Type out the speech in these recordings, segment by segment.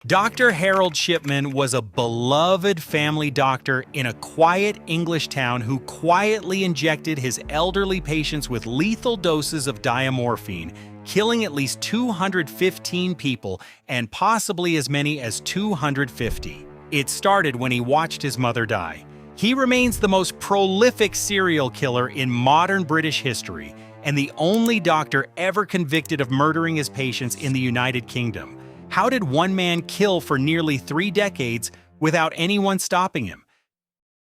Dr. Harold Shipman was a beloved family doctor in a quiet English town who quietly injected his elderly patients with lethal doses of diamorphine, killing at least 215 people and possibly as many as 250. It started when he watched his mother die. He remains the most prolific serial killer in modern British history and the only doctor ever convicted of murdering his patients in the United Kingdom. How did one man kill for nearly 3 decades without anyone stopping him?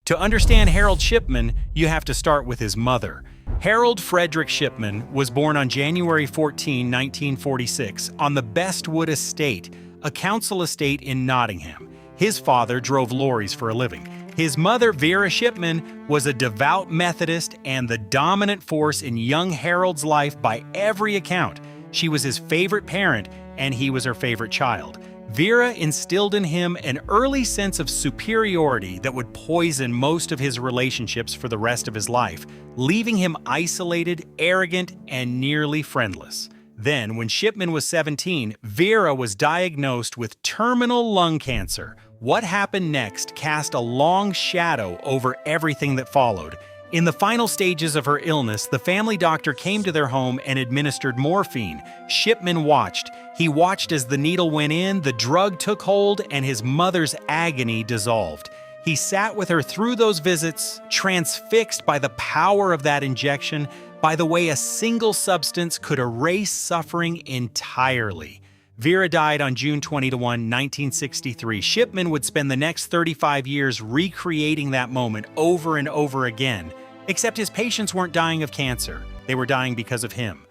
To understand Harold Shipman, you have to start with his mother. Harold Frederick Shipman was born on January 14, 1946, on the Bestwood Estate, a council estate in Nottingham. His father drove lorries for a living. His mother, Vera Shipman, was a devout Methodist and the dominant force in young Harold's life by every account. She was his favorite parent, and he was her favorite child. Vera instilled in him an early sense of superiority that would poison most of his relationships for the rest of his life, leaving him isolated, arrogant, and nearly friendless. Then, when Shipman was 17, Vera was diagnosed with terminal lung cancer. What happened next cast a long shadow over everything that followed. In the final stages of her illness, the family doctor came to their home and administered morphine. Shipman watched. He watched as the needle went in, the drug took hold, and his mother's agony dissolved. He sat with her through those visits, transfixed by the power of that injection, by the way a single substance could erase suffering entirely. Vera died on June 21, 1963. Shipman would spend the next 35 years recreating that moment over and over again. Except his patients weren't dying of cancer. They were dying because of him.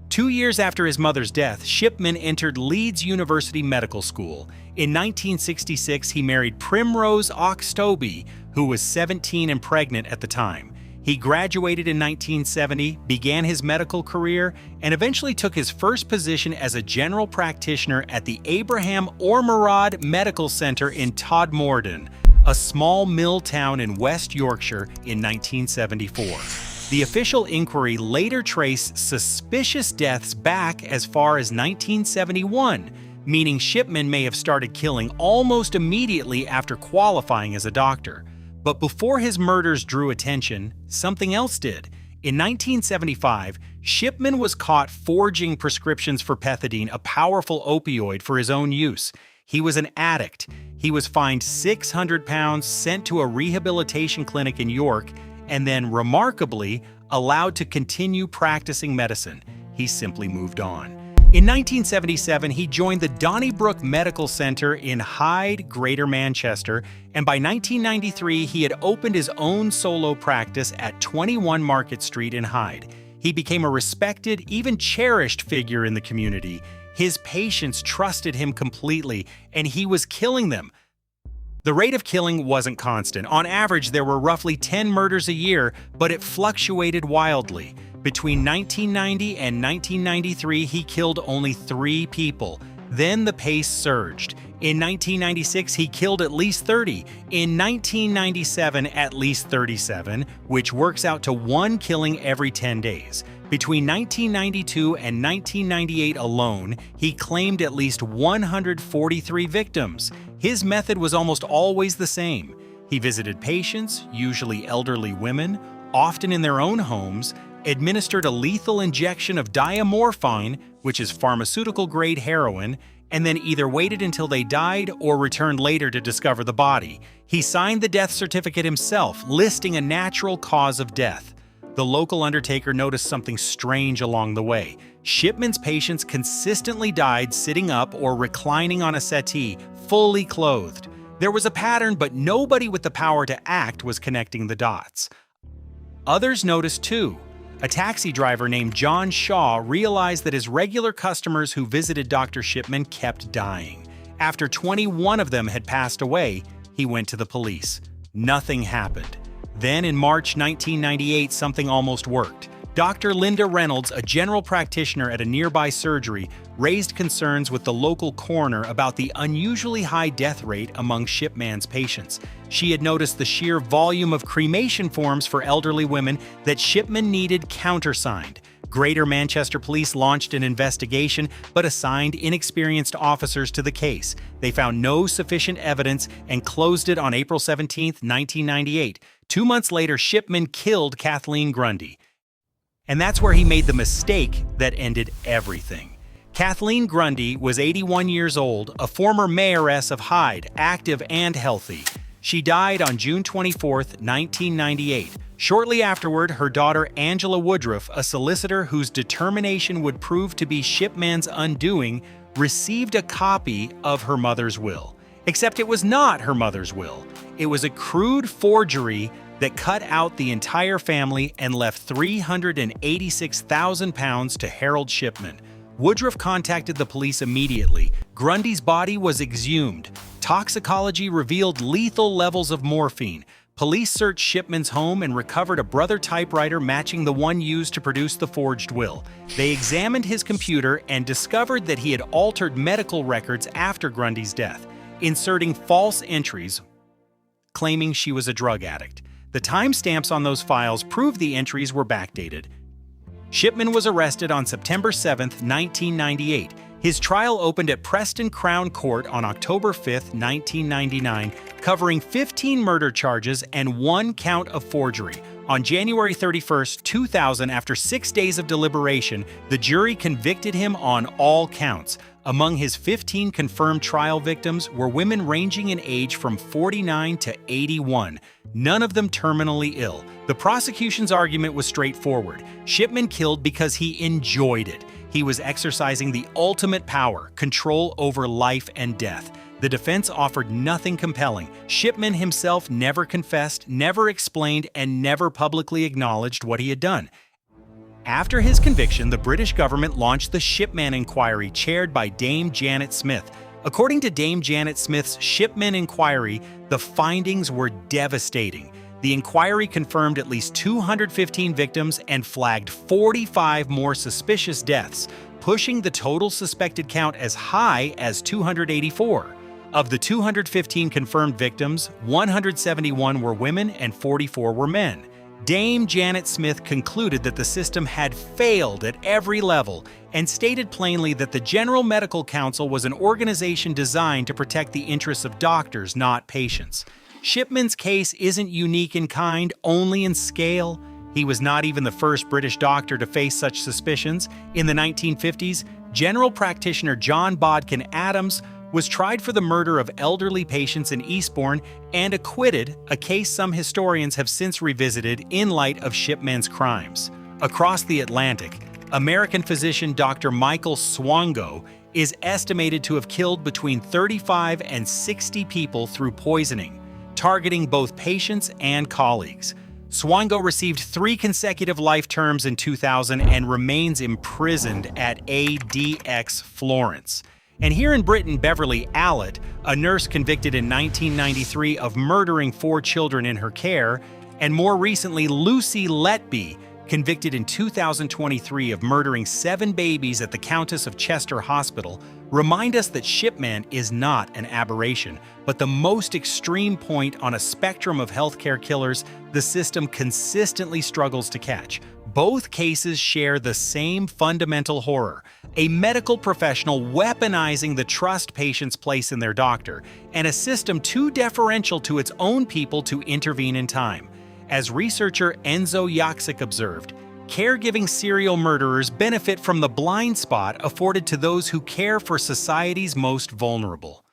2 years after his mother's death, Shipman entered Leeds University Medical School. In 1966, he married Primrose Oxtoby, who was 17 and pregnant at the time. He graduated in 1970, began his medical career, and eventually took his first position as a general practitioner at the Abraham Ormerod Medical Center in Todmorden, a small mill town in West Yorkshire, in 1974. The official inquiry later traced suspicious deaths back as far as 1971, meaning Shipman may have started killing almost immediately after qualifying as a doctor. But before his murders drew attention, something else did. In 1975, Shipman was caught forging prescriptions for pethidine, a powerful opioid, for his own use. He was an addict. He was fined £600, sent to a rehabilitation clinic in York, and then, remarkably, allowed to continue practicing medicine. He simply moved on. In 1977, he joined the Donnybrook Medical Center in Hyde, Greater Manchester, and by 1993, he had opened his own solo practice at 21 Market Street in Hyde. He became a respected, even cherished figure in the community. His patients trusted him completely, and he was killing them. The rate of killing wasn't constant. On average, there were roughly 10 murders a year, but it fluctuated wildly. Between 1990 and 1993, he killed only 3 people. Then the pace surged. In 1996, he killed at least 30. In 1997, at least 37, which works out to 1 killing every 10 days. Between 1992 and 1998 alone, he claimed at least 143 victims. His method was almost always the same. He visited patients, usually elderly women, often in their own homes, administered a lethal injection of diamorphine, which is pharmaceutical-grade heroin, and then either waited until they died or returned later to discover the body. He signed the death certificate himself, listing a natural cause of death. The local undertaker noticed something strange along the way. Shipman's patients consistently died sitting up or reclining on a settee, fully clothed. There was a pattern, but nobody with the power to act was connecting the dots. Others noticed too. A taxi driver named John Shaw realized that his regular customers who visited Dr. Shipman kept dying. After 21 of them had passed away, he went to the police. Nothing happened. Then in March 1998, something almost worked. Dr. Linda Reynolds, a general practitioner at a nearby surgery, raised concerns with the local coroner about the unusually high death rate among Shipman's patients. She had noticed the sheer volume of cremation forms for elderly women that Shipman needed countersigned. Greater Manchester Police launched an investigation but assigned inexperienced officers to the case. They found no sufficient evidence and closed it on April 17, 1998. 2 months later, Shipman killed Kathleen Grundy. And that's where he made the mistake that ended everything. Kathleen Grundy was 81 years old, a former mayoress of Hyde, active and healthy. She died on June 24, 1998. Shortly afterward, her daughter Angela Woodruff, a solicitor whose determination would prove to be Shipman's undoing, received a copy of her mother's will. Except it was not her mother's will. It was a crude forgery that cut out the entire family and left £386,000 to Harold Shipman. Woodruff contacted the police immediately. Grundy's body was exhumed. Toxicology revealed lethal levels of morphine. Police searched Shipman's home and recovered a Brother typewriter matching the one used to produce the forged will. They examined his computer and discovered that he had altered medical records after Grundy's death, inserting false entries claiming she was a drug addict. The timestamps on those files proved the entries were backdated. Shipman was arrested on September 7, 1998. His trial opened at Preston Crown Court on October 5, 1999, covering 15 murder charges and 1 count of forgery. On January 31, 2000, after 6 days of deliberation, the jury convicted him on all counts. Among his 15 confirmed trial victims were women ranging in age from 49 to 81, none of them terminally ill. The prosecution's argument was straightforward. Shipman killed because he enjoyed it. He was exercising the ultimate power, control over life and death. The defense offered nothing compelling. Shipman himself never confessed, never explained, and never publicly acknowledged what he had done. After his conviction, the British government launched the Shipman Inquiry, chaired by Dame Janet Smith. According to Dame Janet Smith's Shipman Inquiry, the findings were devastating. The inquiry confirmed at least 215 victims and flagged 45 more suspicious deaths, pushing the total suspected count as high as 284. Of the 215 confirmed victims, 171 were women and 44 were men. Dame Janet Smith concluded that the system had failed at every level and stated plainly that the General Medical Council was an organization designed to protect the interests of doctors, not patients. Shipman's case isn't unique in kind, only in scale. He was not even the first British doctor to face such suspicions. In the 1950s, general practitioner John Bodkin Adams was tried for the murder of elderly patients in Eastbourne and acquitted, a case some historians have since revisited in light of Shipman's crimes. Across the Atlantic, American physician Dr. Michael Swango is estimated to have killed between 35 and 60 people through poisoning, targeting both patients and colleagues. Swango received 3 consecutive life terms in 2000 and remains imprisoned at ADX Florence. And here in Britain, Beverly Allett, a nurse convicted in 1993 of murdering 4 children in her care, and more recently Lucy Letby, convicted in 2023 of murdering 7 babies at the Countess of Chester Hospital, remind us that Shipman is not an aberration, but the most extreme point on a spectrum of healthcare killers the system consistently struggles to catch. Both cases share the same fundamental horror: a medical professional weaponizing the trust patients place in their doctor, and a system too deferential to its own people to intervene in time. As researcher Enzo Yaksik observed, caregiving serial murderers benefit from the blind spot afforded to those who care for society's most vulnerable.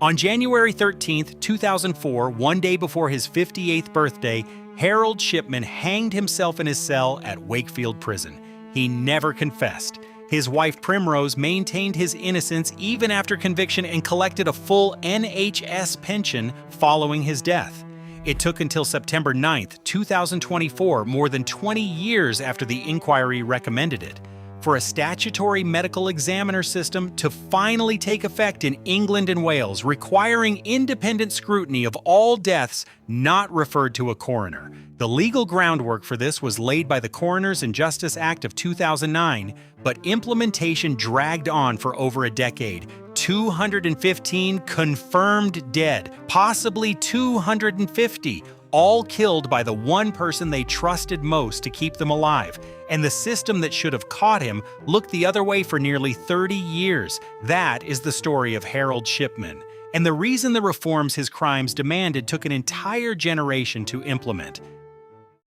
On January 13, 2004, one day before his 58th birthday, Harold Shipman hanged himself in his cell at Wakefield Prison. He never confessed. His wife Primrose maintained his innocence even after conviction and collected a full NHS pension following his death. It took until September 9, 2024, more than 20 years after the inquiry recommended it, for a statutory medical examiner system to finally take effect in England and Wales, requiring independent scrutiny of all deaths not referred to a coroner. The legal groundwork for this was laid by the Coroners and Justice Act of 2009, but implementation dragged on for over a decade. 215 confirmed dead, possibly 250, all killed by the one person they trusted most to keep them alive. And the system that should have caught him looked the other way for nearly 30 years. That is the story of Harold Shipman. And the reason the reforms his crimes demanded took an entire generation to implement.